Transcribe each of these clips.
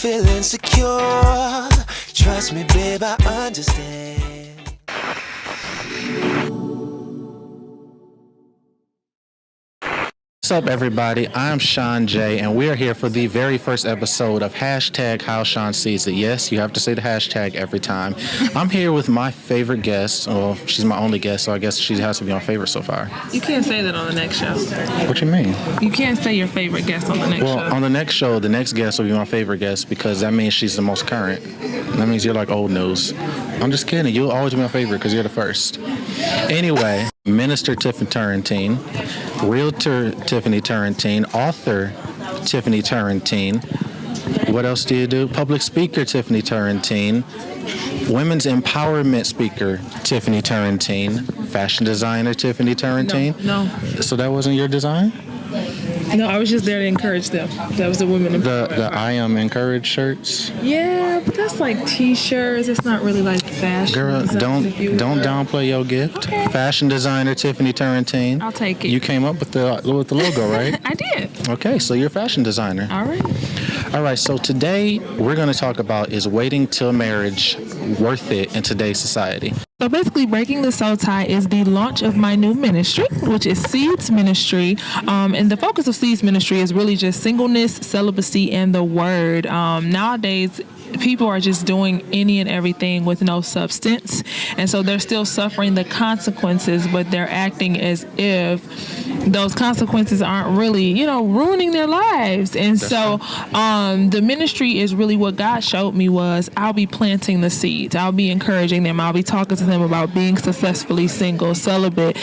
feel insecure. Trust me, babe, I understand. What's up, everybody? I'm Sean J, and we are here for the very first episode of Hashtag How Sean Sees It. Yes, you have to say the hashtag every time. I'm here with my favorite guest. Well, she's my only guest, so I guess she has to be my favorite so far. You can't say that on the next show. What you mean? You can't say your favorite guest on the next show. Well, on the next show, the next guest will be my favorite guest because that means she's the most current. That means you're like old news. I'm just kidding. You'll always be my favorite because you're the first. Anyway, Minister Tiffanie Turrentine, Realtor Tiffanie Turrentine, Author Tiffanie Turrentine. What else do you do? Public Speaker Tiffanie Turrentine, Women's Empowerment Speaker Tiffanie Turrentine, Fashion Designer Tiffanie Turrentine. No. So that wasn't your design? No, I was just there to encourage them. That was the women. The I Am Encouraged shirts? Yeah, but that's like T-shirts. It's not really like fashion. Girl, don't downplay your gift. Okay. Fashion designer Tiffanie Turrentine. I'll take it. You came up with the logo, right? I did. Okay, so you're a fashion designer. All right, so today we're going to talk about, is waiting till marriage worth it in today's society? So basically, Breaking the Soul Tie is the launch of my new ministry, which is Seeds Ministry. And the focus of Seeds Ministry is really just singleness, celibacy, and the word. Nowadays, people are just doing any and everything with no substance. And so they're still suffering the consequences, but they're acting as if those consequences aren't really, ruining their lives. And so the ministry is really what God showed me was I'll be planting the seeds. I'll be encouraging them. I'll be talking to them about being successfully single, celibate,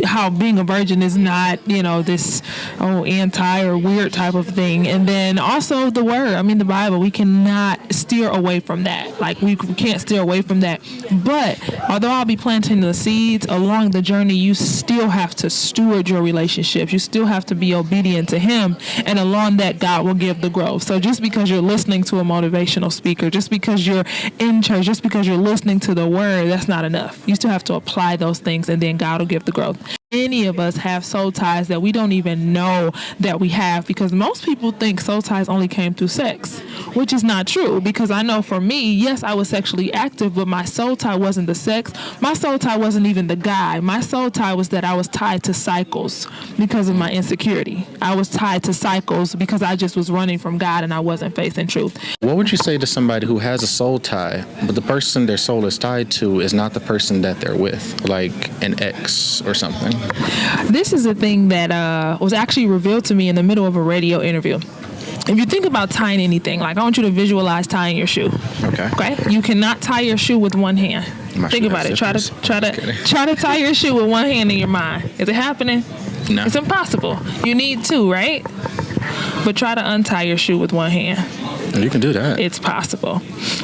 how being a virgin is not, this anti or weird type of thing. And then also the word, the Bible, we cannot steer away from that. Like we can't steer away from that. But although I'll be planting the seeds along the journey, you still have to steward your relationships. You still have to be obedient to Him, and along that, God will give the growth. So just because you're listening to a motivational speaker, just because you're in church, just because you're listening to the word, that's not enough. You still have to apply those things, and then God will give the growth. Many of us have soul ties that we don't even know that we have, because most people think soul ties only came through sex, which is not true. Because I know for me, yes, I was sexually active, but my soul tie wasn't the sex. My soul tie wasn't even the guy. My soul tie was that I was tied to cycles because of my insecurity. I was tied to cycles because I just was running from God and I wasn't facing truth. What would you say to somebody who has a soul tie, but the person their soul is tied to is not the person that they're with, like an ex or something? This is a thing that was actually revealed to me in the middle of a radio interview. If you think about tying anything, like I want you to visualize tying your shoe. Okay. You cannot tie your shoe with one hand. Think about it. Try to tie your shoe with one hand in your mind. Is it happening? No. It's impossible. You need two, right? But try to untie your shoe with one hand. You can do that. It's possible.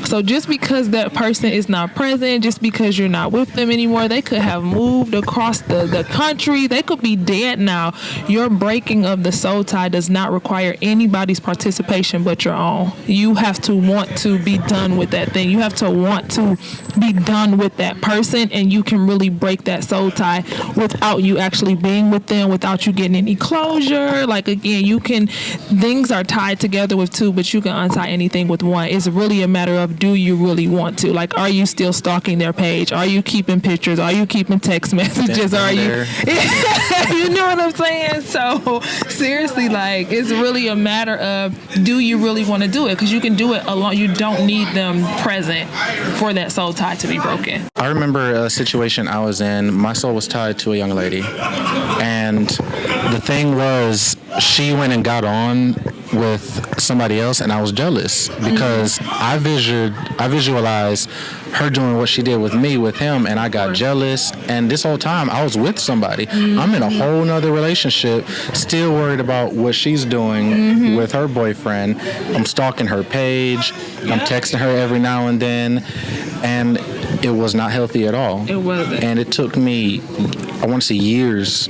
So just because that person is not present, just because you're not with them anymore, they could have moved across the country. They could be dead now. Your breaking of the soul tie does not require anybody's participation but your own. You have to want to be done with that thing. You have to want to be done with that person, and you can really break that soul tie without you actually being with them, without you getting any closure. Like, again, things are tied together with two, but you can untie anything with one. It's really a matter of, do you really want to? Like, are you still stalking their page? Are you keeping pictures? Are you keeping text messages? Are you you know what I'm saying? So seriously, like, it's really a matter of, do you really want to do it? Because you can do it alone. You don't need them present for that soul tie to be broken. I remember a situation I was in. My soul was tied to a young lady, and the thing was, she went and got on with somebody else, and I was jealous because I visualized her doing what she did with me, with him, and I got jealous. And this whole time I was with somebody. I'm in a whole nother relationship, still worried about what she's doing with her boyfriend. I'm stalking her page. I'm texting her every now and then, and it was not healthy at all. It wasn't. And it took me, I want to say, years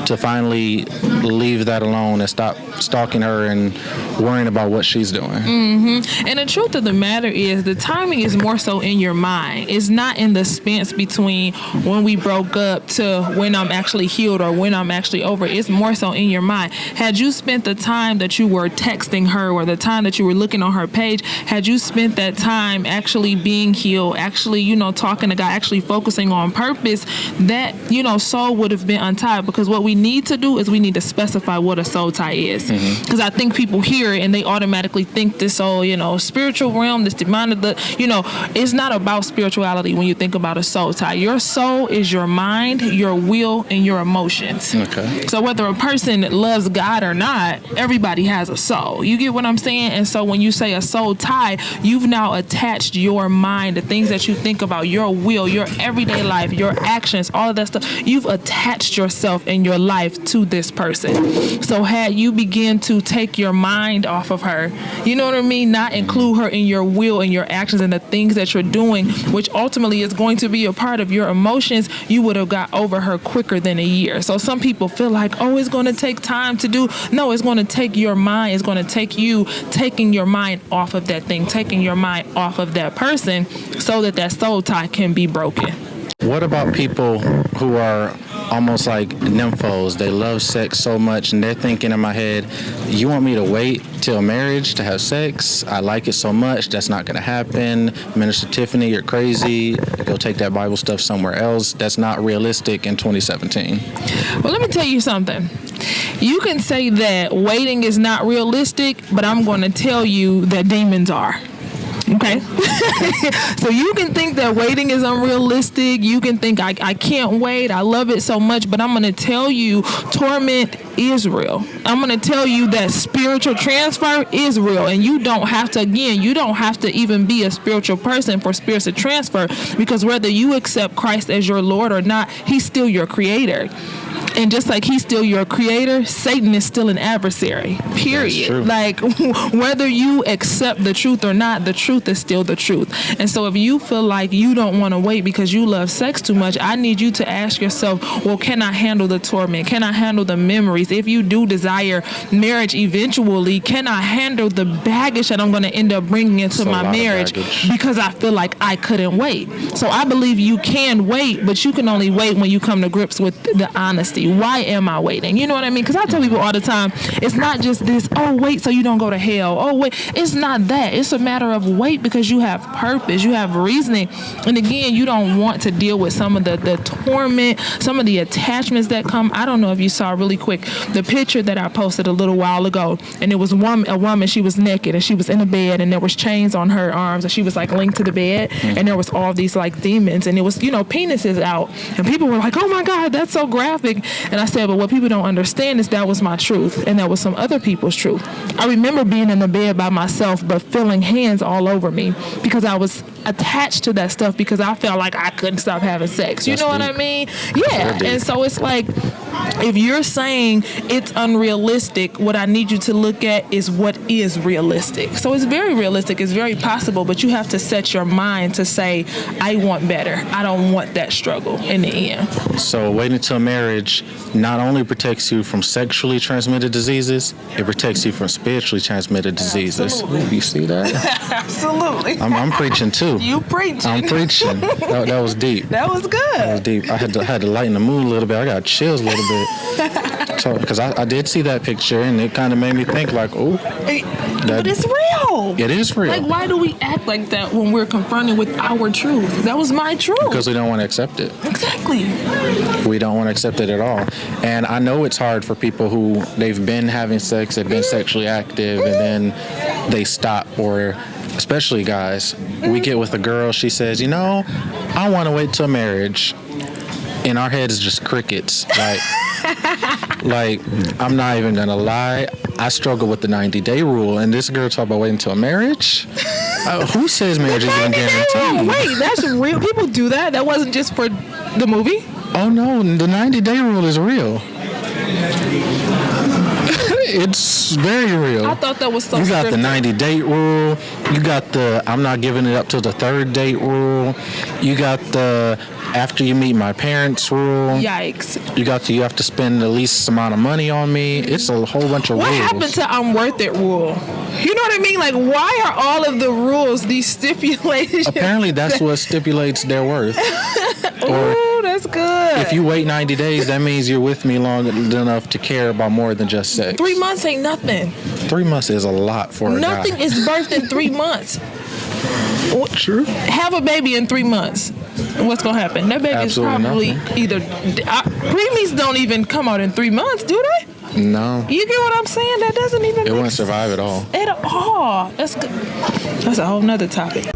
to finally leave that alone and stop stalking her and worrying about what she's doing. Mm-hmm. And the truth of the matter is the timing is more so in your mind. It's not in the space between when we broke up to when I'm actually healed or when I'm actually over. It's more so in your mind. Had you spent the time that you were texting her or the time that you were looking on her page, had you spent that time actually being healed, actually, talking to God, actually focusing on purpose, that, soul would have been untied. Because what we need to do is we need to specify what a soul tie is. Because I think people hear it and they automatically think this whole, spiritual realm, this demonic, it's not about spirituality when you think about a soul tie. Your soul is your mind, your will, and your emotions. Okay. So whether a person loves God or not, everybody has a soul. You get what I'm saying? And so when you say a soul tie, you've now attached your mind, the things that you think about, your will, your everyday life, your actions, all of that stuff. You've attached yourself and your life to this person. So had you begin to take your mind off of her, you know what I mean? Not include her in your will and your actions and the things that you're doing, which ultimately is going to be a part of your emotions, you would have got over her quicker than a year. So some people feel like, it's going to take time to do. No, it's going to take your mind. It's going to take you taking your mind off of that thing, taking your mind off of that person so that soul tie can be broken. What about people who are almost like nymphos? They love sex so much and they're thinking in my head, you want me to wait till marriage to have sex? I like it so much. That's not going to happen. Minister Tiffanie, you're crazy. Go take that Bible stuff somewhere else. That's not realistic in 2017. Well, let me tell you something. You can say that waiting is not realistic, but I'm going to tell you that demons are. Okay. So you can think that waiting is unrealistic. You can think I can't wait. I love it so much. But I'm going to tell you torment is real. I'm going to tell you that spiritual transfer is real. And you don't have to even be a spiritual person for spirits to transfer, because whether you accept Christ as your Lord or not, he's still your creator. And just like he's still your creator, Satan is still an adversary, period. Like, whether you accept the truth or not, the truth is still the truth. And so if you feel like you don't want to wait because you love sex too much, I need you to ask yourself, well, can I handle the torment? Can I handle the memories? If you do desire marriage eventually, can I handle the baggage that I'm going to end up bringing into my marriage because I feel like I couldn't wait? So I believe you can wait, but you can only wait when you come to grips with the honesty. Why am I waiting? You know what I mean? Because I tell people all the time, it's not just this, wait so you don't go to hell. Wait. It's not that. It's a matter of wait because you have purpose. You have reasoning. And again, you don't want to deal with some of the torment, some of the attachments that come. I don't know if you saw really quick the picture that I posted a little while ago. And it was a woman, she was naked and she was in a bed and there was chains on her arms and she was like linked to the bed. And there was all these like demons and it was, penises out. And people were like, oh my God, that's so graphic. And I said, but what people don't understand is that was my truth and that was some other people's truth. I remember being in the bed by myself but feeling hands all over me because I was attached to that stuff because I felt like I couldn't stop having sex. You know what I mean? Yeah. And so it's like, if you're saying it's unrealistic, what I need you to look at is what is realistic. So it's very realistic. It's very possible, but you have to set your mind to say, I want better. I don't want that struggle in the end. So waiting until marriage not only protects you from sexually transmitted diseases, it protects you from spiritually transmitted diseases. Ooh, you see that? Absolutely. I'm preaching too. You preaching. I'm preaching. That was deep. That was good. That was deep. I had to lighten the mood a little bit. I got chills a little bit. So, because I did see that picture and it kind of made me think like, but it's real. It is real. Like, why do we act like that when we're confronted with our truth? That was my truth. Because we don't want to accept it. Exactly. We don't want to accept it at all. And I know it's hard for people who they've been having sex, they've been sexually active, and then they stop, or especially guys, we get with a girl, she says, I want to wait till marriage. In our heads, just crickets. Like, I'm not even going to lie. I struggle with the 90-day rule, and this girl talk about waiting until marriage? Who says marriage is even guaranteed? Wait, that's real? People do that? That wasn't just for the movie? Oh, no, the 90-day rule is real. It's very real. I thought that was so You got the scripted. 90 date rule. You got the I'm not giving it up till the third date rule. You got the after you meet my parents rule. Yikes. You got the you have to spend the least amount of money on me. It's a whole bunch of What rules. happened to I'm worth it rule? You know what I mean? Like, why are all of the rules, these stipulations? Apparently, that's what stipulates their worth. Or Ooh, that's good. if you wait 90 days, that means you're with me long enough to care about more than just sex. 3 months ain't nothing. 3 months is a lot for a Nothing guy. is birthed in 3 months. True. Have a baby in 3 months. What's gonna happen? That baby Absolutely is probably either preemies don't even come out in 3 months, do they? No. You get what I'm saying? That doesn't even. It make wouldn't survive at all. At all. That's good. That's a whole nother topic.